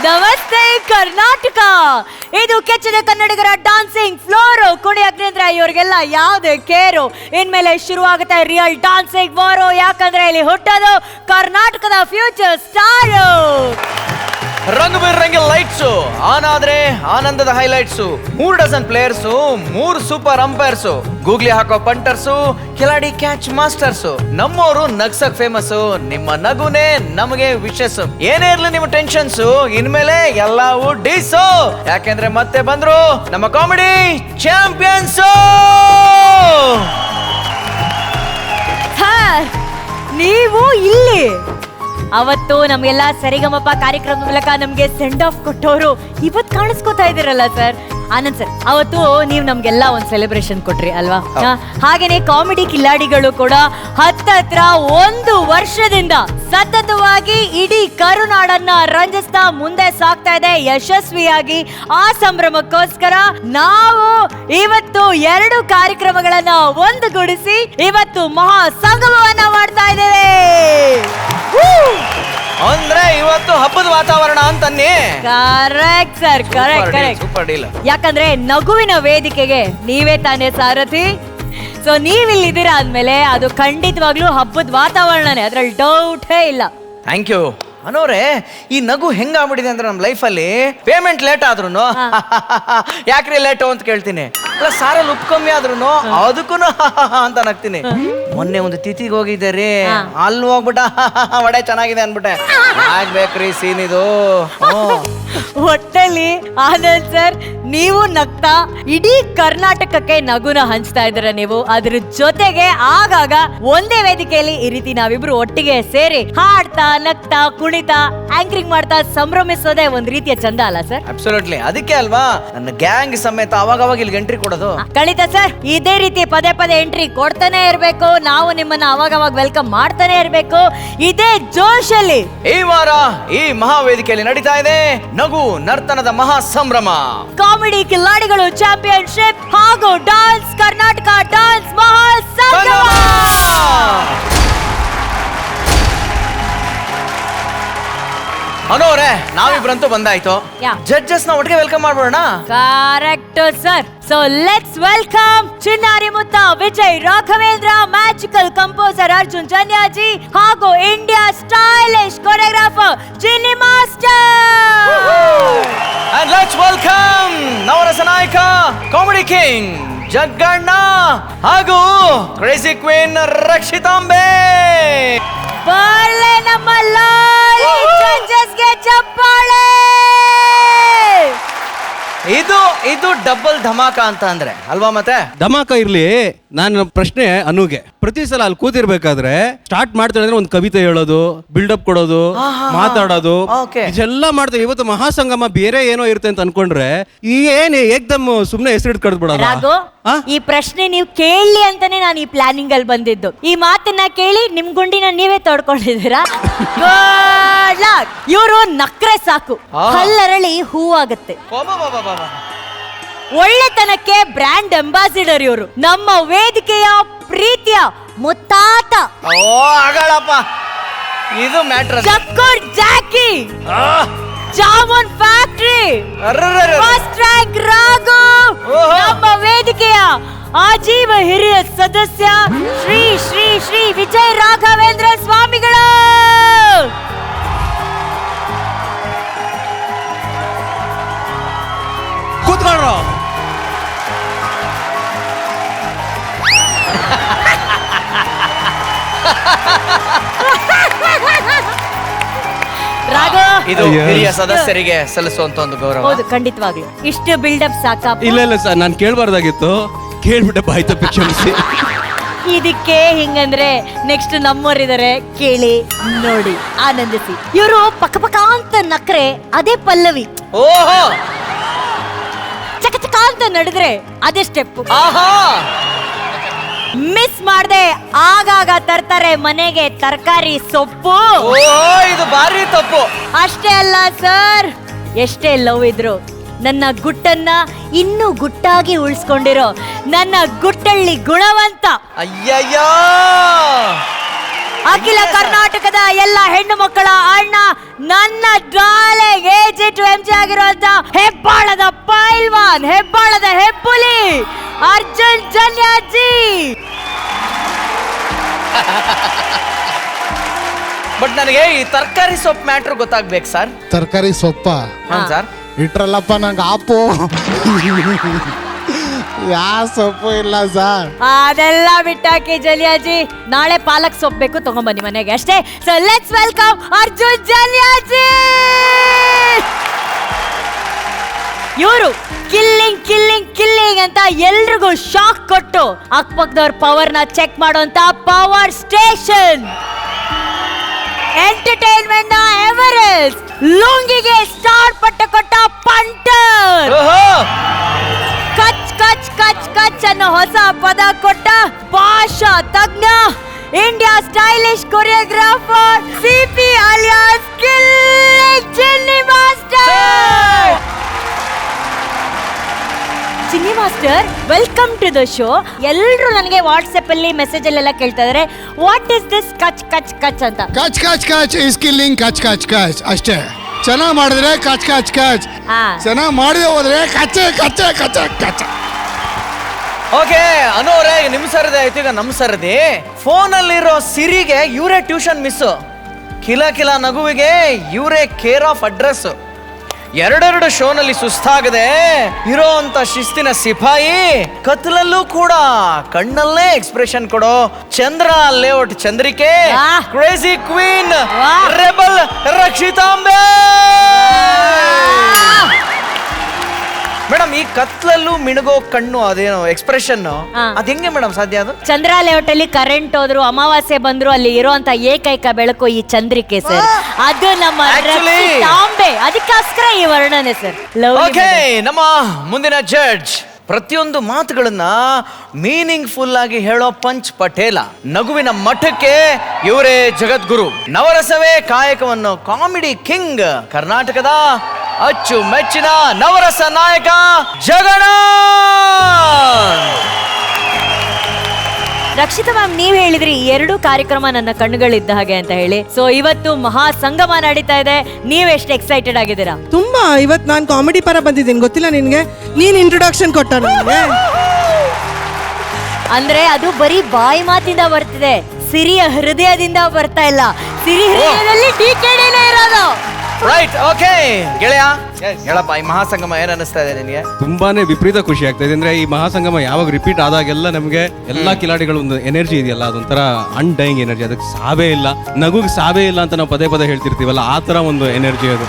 ನಮಸ್ತೆ ಕರ್ನಾಟಕ. ಇದು ಕೆಚ್ಚದ ಕನ್ನಡಿಗರ ಡಾನ್ಸಿಂಗ್ ಫ್ಲೋರು. ಕುಣಿ ಅಗ್ನೇಂದ್ರ ಇವರಿಗೆಲ್ಲ ಯಾವುದೇ ಕೇರು. ಇನ್ಮೇಲೆ ಶುರುವಾಗುತ್ತೆ ರಿಯಲ್ ಡಾನ್ಸಿಂಗ್ ವಾರು. ಯಾಕಂದ್ರೆ ಇಲ್ಲಿ ಹುಟ್ಟೋದು ಕರ್ನಾಟಕದ ಫ್ಯೂಚರ್ ಸ್ಟಾರು. ರಂಗು ಬಿರಂಗಿ ಲೈಟ್ಸು ಆನ್ ಆದ್ರೆ ಆನಂದದ highlights. 3 dozen players, 3 super umpires, googly ಹಾಕೋ ಪಂಟರ್ಸು, ಕಿಲಾಡಿ ಕ್ಯಾಚ್ ಮಾಸ್ಟರ್ಸು. ನಮ್ಮವರು ನಗ್ಸಕ್ ಫೇಮಸ್ಸು. ನಿಮ್ಮ ನಗುನೇ ನಮಗೆ ವಿಶಸ್. ಏನೇ ಇರ್ಲಿ ನಿಮ್ಮ ಟೆನ್ಷನ್ಸು, ಇನ್ಮೇಲೆ ಎಲ್ಲವೂ ಡೀಸು. ಯಾಕೆಂದ್ರೆ ಮತ್ತೆ ಬಂದ್ರು ನಮ್ಮ ಕಾಮಿಡಿ ಚಾಂಪಿಯನ್ಸು. ನೀವು ಇಲ್ಲಿ ಅವತ್ತು ನಮ್ಗೆಲ್ಲ ಸರಿಗಮಪ ಕಾರ್ಯಕ್ರಮದ ಮೂಲಕ ನಮ್ಗೆ ಸೆಂಡ್ ಆಫ್ ಕೊಟ್ಟವರು ಇವತ್ತು ಕಾಣಿಸ್ಕೋತಾ ಇದ್ದೀರಲ್ಲ ಸರ್. ಆನಂದ್ ಸರ್, ಅವತ್ತು ನೀವು ನಮ್ಗೆಲ್ಲ ಒಂದು ಸೆಲೆಬ್ರೇಷನ್ ಕೊಟ್ರಿ ಅಲ್ವಾ? ಹಾಗೇನೆ ಕಾಮಿಡಿ ಕಿಲಾಡಿಗಳು ಕೂಡ ಹತ್ತತ್ರ 1 ವರ್ಷದಿಂದ ಸತತವಾಗಿ ಇಡೀ ಕರುನಾಡನ್ನ ರಂಜಿಸ್ತಾ ಮುಂದೆ ಸಾಗ್ತಾ ಇದೆ ಯಶಸ್ವಿಯಾಗಿ. ಆ ಸಂಭ್ರಮಕ್ಕೋಸ್ಕರ ನಾವು ಇವತ್ತು 2 ಕಾರ್ಯಕ್ರಮಗಳನ್ನ ಒಂದುಗೂಡಿಸಿ ಇವತ್ತು ಮಹಾ ಸಂಗಮವನ್ನ ಮಾಡ್ತಾ ಇದ್ದೇವೆ. ಅಂದ್ರೆ ಇವತ್ತು ಹಬ್ಬದ ವಾತಾವರಣ ಅಂತನ್ನಿ. Correct sir, correct. Super deal. ಯಾಕಂದ್ರೆ ನಗುವಿನ ವೇದಿಕೆಗೆ ನೀವೇ ತಾನೇ ಸಾರಥಿ. ಸೊ ನೀವಿಲ್ಲಿದ್ದೀರಾ ಅಂದ್ಮೇಲೆ ಅದು ಖಂಡಿತವಾಗ್ಲೂ ಹಬ್ಬದ ವಾತಾವರಣನೇ, ಅದ್ರಲ್ಲಿ ಡೌಟೇ ಇಲ್ಲ. ಥ್ಯಾಂಕ್ ಯು ಅನೋರೆ. ಈ ನಗು ಹೆಂಗಾಗ್ಬಿಟ್ಟಿದೆ ಅಂದ್ರೆ ನಮ್ಮ ಲೈಫಲ್ಲಿ ಪೇಮೆಂಟ್ ಲೇಟ್ ಆದ್ರೂ ಯಾಕ್ರಿ ಲೇಟು ಅಂತ ಕೇಳ್ತೀನಿ. ಅಲ್ಲ ಸಾರಲ್ಲಿ ಉಪ್ಪು ಕಮ್ಮಿ ಆದ್ರೂ ಅದಕ್ಕೂ ಅಂತ ನಗ್ತೀನಿ. ಮೊನ್ನೆ ಒಂದು ತಿಥಿಗೆ ಹೋಗಿದ್ದೆ ರೀ, ಅಲ್ಲಿ ಹೋಗ್ಬಿಟ್ಟ ವಡೆ ಚೆನ್ನಾಗಿದೆ ಅನ್ಬಿಟ್ಟೆ. ಆಗ್ಬೇಕ್ರಿ ಸೀನ್ ಇದು. ಒಟ್ಟಲ್ಲಿ ಆನಂದ್ ಸರ್, ನೀವು ನಗ್ತಾ ಇಡೀ ಕರ್ನಾಟಕಕ್ಕೆ ನಗುನ ಹಂಚ್ತಾ ಇದ್ದೀರ ನೀವು. ಅದ್ರ ಜೊತೆಗೆ ಆಗಾಗ ಒಂದೇ ವೇದಿಕೆಯಲ್ಲಿ ಈ ರೀತಿ ನಾವಿಬ್ರು ಒಟ್ಟಿಗೆ ಸೇರಿ ಹಾಡ್ತಾ ನಗ್ತಾ ಕುಣಿತಾ ಆಂಕರಿಂಗ್ ಮಾಡ್ತಾ ಸಂಭ್ರಮಿಸೋದೇ ಒಂದ್ ರೀತಿಯ ಚಂದ ಅಲ್ಲ ಸರ್? ಅಬ್ಸಲ್ಯೂಟ್ಲಿ. ಅದಕ್ಕೆ ಅಲ್ವಾ ನನ್ನ ಗ್ಯಾಂಗ್ ಸಮೇತ ಅವಾಗ ಇಲ್ಲಿ ಎಂಟ್ರಿ ಕೊಡೋದು. ಖಂಡಿತ ಸರ್, ಇದೇ ರೀತಿ ಪದೇ ಪದೇ ಎಂಟ್ರಿ ಕೊಡ್ತಾನೆ ಇರ್ಬೇಕು. ನಾವು ನಿಮ್ಮನ್ನ ಅವಾಗ ವೆಲ್ಕಮ್ ಮಾಡ್ತಾನೆ ಇರ್ಬೇಕು ಇದೇ ಜೋಶಲ್ಲಿ. ಈ ವಾರ ಈ ಮಹಾವೇದಿಕೆಯಲ್ಲಿ ನಡೀತಾ ಇದೆ ನಗು ನರ್ತನದ ಮಹಾ ಸಂಭ್ರಮ. ಕಾಮಿಡಿ ಕಿಲಾಡಿಗಳು ಚಾಂಪಿಯನ್ಶಿಪ್ ಹಾಗೂ ಡಾನ್ಸ್ ಕರ್ನಾಟಕ ಡಾನ್ಸ್ ಮಹಾ ಸಂಗಮ. ಅನೋರೆ, ನಾವಿಬ್ರಂತೂ ಬಂದಾಯ್ತು. ಜಡ್ಜಸ್ ನ ಒಟ್ಟಿಗೆ ವೆಲ್ಕಮ್ ಮಾಡ್ಬೋಣ. Correct sir. So let's welcome Chinnari Mutta Vijay Raghavendra, magical composer Arjun Janyaji ಹಾಗೂ India stylish choreographer Jinni master. And let's welcome ನವರಸ ನಾಯಕ ಕಾಮಿಡಿ ಕಿಂಗ್ ಜಗ್ಗಣ್ಣ ಹಾಗೂ ಕ್ರೇಜಿ ಕ್ವೀನ್ ರಕ್ಷಿತಾಂಬೆ. ಬರ್ಲೆ ನಮ್ಮ ಲಾಲಿ ಜಡ್ಜಸ್ಗೆ ಚಪ್ಪಾಳೆ. ಇದು ಡಬಲ್ ಧಮಾಕ ಅಂತ ಅಂದ್ರೆ ಅಲ್ವಾ? ಮತ್ತೆ ಧಮಾಕ ಇರ್ಲಿ. ನಾನು ಪ್ರಶ್ನೆ ಅನುಗೆ, ಪ್ರತಿ ಸಲ ಅಲ್ಲಿ ಕೂತಿರ್ಬೇಕಾದ್ರೆ ಸ್ಟಾರ್ಟ್ ಮಾಡ್ತಾರೆ ಒಂದು ಕವಿತೆ ಹೇಳೋದು, ಬಿಲ್ಡಪ್ ಕೊಡೋದು, ಮಾತಾಡೋದು, ಇದೆಲ್ಲ ಮಾಡ್ತಾರೆ. ಇವತ್ತು ಮಹಾಸಂಗಮ ಬೇರೆ ಏನೋ ಇರುತ್ತೆ ಅಂತ ಅನ್ಕೊಂಡ್ರೆ ಏನ್ ಏಕ್ದಮ್ ಸುಮ್ನೆ ಹೆಸರಿಟ್ಟು ಕಡ್ದ್ಬಿಡೋದು. ಈ ಪ್ರಶ್ನೆ ನೀವು ಕೇಳಿ ಅಂತಾನೆ ನಾನು ಈ ಪ್ಲಾನಿಂಗ್ ಅಲ್ಲಿ ಬಂದಿದ್ದು. ಈ ಮಾತನ್ನ ಕೇಳಿ ನಿಮ್ ಗುಂಡಿನ ನೀವೇ ತೋಡ್ಕೊಂಡಿದ್ದೀರಾ. ಇವರು ನಕ್ರೆ ಸಾಕು, ಹಲ್ಲರಳಿ ಹೂವಾಗತ್ತೆ. ಒಳ್ಳೆತನಕ್ಕೆ ಬ್ರ್ಯಾಂಡ್ ಅಂಬಾಸಿಡರ್ ಇವರು. ನಮ್ಮ ವೇದಿಕೆಯ ಪ್ರೀತಿಯ ಮುತ್ತಾತ. ಇದು ಮ್ಯಾಟ್ರ್. ಚಕ್ಕರ್ ಜಾಕಿ, jamun factory, first rank Raghu. ನಮ್ಮ ವೇದಿಕೆಯ ಆಜೀವ ಹಿರಿಯ ಸದಸ್ಯ ಶ್ರೀ ಶ್ರೀ ಶ್ರೀ ವಿಜಯ್ ರಾಘವೇಂದ್ರ ಸ್ವಾಮಿಗಳು. ಕೂತ್ಕೊಳ್ಳೋ. ರಾಘು, ಇದು ಹಿರಿಯ ಸದಸ್ಯರಿಗೆ ಸಲ್ಲಿಸುವಂತ ಒಂದು ಗೌರವ. ಹೌದು, ಖಂಡಿತವಾಗ್ಲು. ಇಷ್ಟು ಬಿಲ್ಡಪ್ ಸಾಕ? ಇಲ್ಲ ಸರ್, ನಾನು ಕೇಳಬಾರ್ದಾಗಿತ್ತು, ಕೇಳ್ಬಿಟ್ಟೆ, ಬಾಯ್ತ ಕ್ಷಮಿಸಿ. ಇದಕ್ಕೆ ಹಿಂಗಂದ್ರೆ ನೆಕ್ಸ್ಟ್ ನಮ್ಮವರಿದ್ದಾರೆ, ಕೇಳಿ ನೋಡಿ ಆನಂದಿಸಿ. ಇವರು ಪಕ್ಕ ಪಕ್ಕ ಅಂತ ನಕ್ರೆ ಅದೇ ಪಲ್ಲವಿ. ಓಹೋ. ಚಕ ಚಕ ಅಂತ ನಡೆದ್ರೆ ಅದೇ ಸ್ಟೆಪ್. ಆಹಾ. ಮಿಸ್ ಮಾಡದೆ ಆಗಾಗ ತರ್ತಾರೆ ಮನೆಗೆ ತರಕಾರಿ ಸೊಪ್ಪು. ಇದು ಭಾರಿ ತಪ್ಪು. ಅಷ್ಟೇ ಅಲ್ಲ ಸರ್, ಎಷ್ಟೇ ಲವ್ ಇದ್ರು ನನ್ನ ಗುಟ್ಟನ್ನ ಇನ್ನೂ ಗುಟ್ಟಾಗಿ ಉಳಿಸ್ಕೊಂಡಿರೋ ನನ್ನ ಗುಟ್ಟಳ್ಳಿ ಗುಣವಂತ. ಅಯ್ಯಯ್ಯೋ. ಅಖಿಲ ಕರ್ನಾಟಕದ ಎಲ್ಲ ಹೆಣ್ಣು ಮಕ್ಕಳ ಅಣ್ಣ, ನನ್ನ ಡಾಲೆಗೆ KG to MG ಆಗಿರುವಂತ ಹೆಬ್ಬಾಳದ ಪೈಲ್ವಾನ್, ಹೆಬ್ಬಾಳದ ಹೆಬ್ಬುಲಿ ಅರ್ಜುನ್ ಜನ್ಯಾಜಿ. ಬಟ್ ನನಗೆ ಈ ತರಕಾರಿ ಸೊಪ್ಪು ಮ್ಯಾಟ್ರ್ ಗೊತ್ತಾಗ್ಬೇಕು ಸರ್. ತರಕಾರಿ ಸೊಪ್ಪ ಸರ್ ಇಟ್ರಲ್ಲಪ್ಪ ನಂಗೆ ಆಪು. ಯಾವ ಸೊಪ್ಪು ಇಲ್ಲ ಸರ್. ಅದೆಲ್ಲ ಬಿಟ್ಟಾಕಿ ಜಲಿಯಾಜಿ, ನಾಳೆ ಪಾಲಕ್ ಸೊಪ್ಪು ಬೇಕು ತಗೊಂಬನ್ನಿ ಮನೆಗೆ ಅಷ್ಟೇ. ಸೊ ಲೆಟ್ಸ್ ವೆಲ್ಕಮ್ ಅರ್ಜುನ್ ಜಲಿಯಾಜಿ. ಇವರು ಕಿಲ್ಲಿಂಗ್ ಕಿಲ್ಲಿಂಗ್ ಕಿಲ್ಲಿಂಗ್ ಅಂತ ಎಲ್ರಿಗೂ ಶಾಕ್ ಕೊಟ್ಟು ಅಕ್ಕಪಕ್ಕದವ್ರ ಪವರ್ ನ ಚೆಕ್ ಮಾಡುವಂತ ಪವರ್ ಸ್ಟೇಷನ್, ಎಂಟರ್ಟೈನ್ಮೆಂಟ್ ನ ಎವರೆಸ್ಟ್, ಲುಂಗಿಗೆ ಸ್ಟಾರ್ ಪಟ್ಟ ಕೊಟ್ಟ ಪಂಟರ್, ಕಚ್ ಕಚ್ ಕಚ್ ಕಚ್ ಅನ್ನೋ ಹೊಸ ಪದ ಕೊಟ್ಟ ಭಾಷಾ ತಜ್ಞ, India stylish choreographer CP alias killing Chinni master. Chinni master, welcome to the show. ಎಲ್ಲರೂ ನನಗೆ ವಾಟ್ಸ್ಆಪ್ ಅಲ್ಲಿ ಮೆಸೇಜ್ ಅಲ್ಲೆಲ್ಲ ಕೇಳ್ತಾ ಇದಾರೆ, ವಾಟ್ ಇಸ್ ದಿಸ್ ಕಚ್ ಕಚ್ ಕಚ್ ಅಂತ. ಕಚ್ ಕಚ್ ಕಚ್ ಇಸ್ ಕಿಲ್ಲಿಂಗ್ ಕಚ್ ಕಚ್ ಕಚ್ ಅಷ್ಟೇ. ಚೆನ್ನಾಗಿ ಮಾಡಿದ್ರೆ ಕಚ್ ಕಚ್ ಕಚ್, ಚೆನ್ನಾಗಿ ಮಾಡದೆ ಹೋದ್ರೆ ಕಚ್ಚೆ ಕಚ್ಚೆ ಕಚ್ಚೆ ಕಚ್ಚೆ. ಓಕೆ ಅನೋರೆ, ನಿಮ್ ಸರದಿ ಆಯ್ತು, ಈಗ ನಮ್ ಸರದಿ. ಫೋನಲ್ಲಿರೋ ಸಿರಿಗೆ ಇವರೇ ಟ್ಯೂಷನ್ ಮಿಸ್, ಕಿಲ ಕಿಲ ನಗುವಿಗೆ ಇವರೇ ಕೇರ್ ಆಫ್ ಅಡ್ರೆಸ್. ಎರಡೆರಡು ಶೋನಲ್ಲಿ ಸುಸ್ತಾಗದೆ ಇರೋ ಅಂತ ಶಿಸ್ತಿನ ಸಿಪಾಯಿ, ಕತ್ಲಲ್ಲೂ ಕೂಡ ಕಣ್ಣಲ್ಲೇ ಎಕ್ಸ್ಪ್ರೆಷನ್ ಕೊಡೋ ಚಂದ್ರ ಲೇಔಟ್ ಚಂದ್ರಿಕೆ, ಕ್ರೇಜಿ ಕ್ವೀನ್ ರೆಬಲ್ ರಕ್ಷಿತಾಂಬೆ. ಮೇಡಮ್, ಈ ಕತ್ಲಲ್ಲೂ ಮಿಣಗೋ ಕಣ್ಣು ಅದೇನೋ ಎಕ್ಸ್ಪ್ರೆಷನ್, ಅದ್ ಹೆಂಗೆ ಮೇಡಮ್ ಸಾಧ್ಯ? ಅದು ಚಂದ್ರ ಲೇಔಟ್ ಅಲ್ಲಿ ಕರೆಂಟ್ ಹೋದ್ರು, ಅಮಾವಾಸ್ಯೆ ಬಂದ್ರು, ಅಲ್ಲಿ ಇರುವಂತ ಏಕೈಕ ಬೆಳಕು ಈ ಚಂದ್ರಿಕೆ ಸರ್. ಅದು ನಮ್ಮ ರಕ್ಷಿತಾಂಬೆ, ಅದಕ್ಕೋಸ್ಕರ ಈ ವರ್ಣನೆ ಸರ್. ಓಕೆ, ನಮ್ಮ ಮುಂದಿನ ಜಡ್ಜ್ ಪ್ರತಿಯೊಂದು ಮಾತುಗಳನ್ನ ಮೀನಿಂಗ್ಫುಲ್ ಆಗಿ ಹೇಳೋ ಪಂಚ್ ಪಟೇಲ. ನಗುವಿನ ಮಠಕ್ಕೆ ಇವರೇ ಜಗದ್ಗುರು. ನವರಸವೇ ಕಾಯಕವನ್ನು ಕಾಮಿಡಿ ಕಿಂಗ್, ಕರ್ನಾಟಕದ ಅಚ್ಚು ಮೆಚ್ಚಿನ ನವರಸ ನಾಯಕ ಜಗಣ. ರಕ್ಷಿತಾ ಮ್ಯಾಮ್, ನೀವ್ ಹೇಳಿದ್ರಿ ಎರಡು ಕಾರ್ಯಕ್ರಮ ನನ್ನ ಕಣ್ಣುಗಳಿದ್ದ ಹಾಗೆ ಅಂತ ಹೇಳಿ. ಸೊ ಇವತ್ತು ಮಹಾ ಸಂಗಮ ನಡೀತಾ ಇದೆ, ನೀವ್ ಎಷ್ಟು ಎಕ್ಸೈಟೆಡ್ ಆಗಿದ್ದೀರಾ? ತುಂಬಾ. ಇವತ್ತು ನಾನು ಕಾಮಿಡಿ ಪರ ಬಂದಿದ್ದೀನಿ, ಗೊತ್ತಿಲ್ಲ ನಿನ್ಗೆ? ನೀನ್ ಇಂಟ್ರೊಡಕ್ಷನ್ ಕೊಟ್ಟ ನನಗೆ. ಅಂದ್ರೆ ಅದು ಬರೀ ಬಾಯಿ ಮಾತಿಂದ ಬರ್ತಿದೆ, ಸಿರಿಯ ಹೃದಯದಿಂದ ಬರ್ತಾ ಇಲ್ಲ. ಸಿರಿ ಹೃದಯದಲ್ಲಿ DKDನೇ ಇರೋದು. ರೈಟ್. ಓಕೆ ಗೆಳೆಯ, ಹೇಳಪ್ಪ, ಈ ಮಹಾಸಂಗಮ ಏನ್ ಅನಿಸ್ತಾ ಇದೆ ನಿನಗೆ? ತುಂಬಾನೇ ವಿಪರೀತ ಖುಷಿ ಆಗ್ತಾ ಇದೆ. ಅಂದ್ರೆ ಈ ಮಹಾಸಂಗಮ ಯಾವಾಗ ರಿಪೀಟ್ ಆದಾಗೆಲ್ಲ ನಮಗೆ ಎಲ್ಲಾ ಕಿಲಾಡಿಗಳ ಒಂದು ಎನರ್ಜಿ ಇದೆಯಲ್ಲ, ಅದೊಂಥರ ಅನ್ಡೈಯಿಂಗ್ ಎನರ್ಜಿ. ಅದಕ್ಕೆ ಸಾವೇ ಇಲ್ಲ, ನಗುಗೆ ಸಾವೇ ಇಲ್ಲ ಅಂತ ನಾವು ಪದೇ ಪದೇ ಹೇಳ್ತಿರ್ತೀವಲ್ಲ, ಆ ತರ ಒಂದು ಎನರ್ಜಿ ಅದು.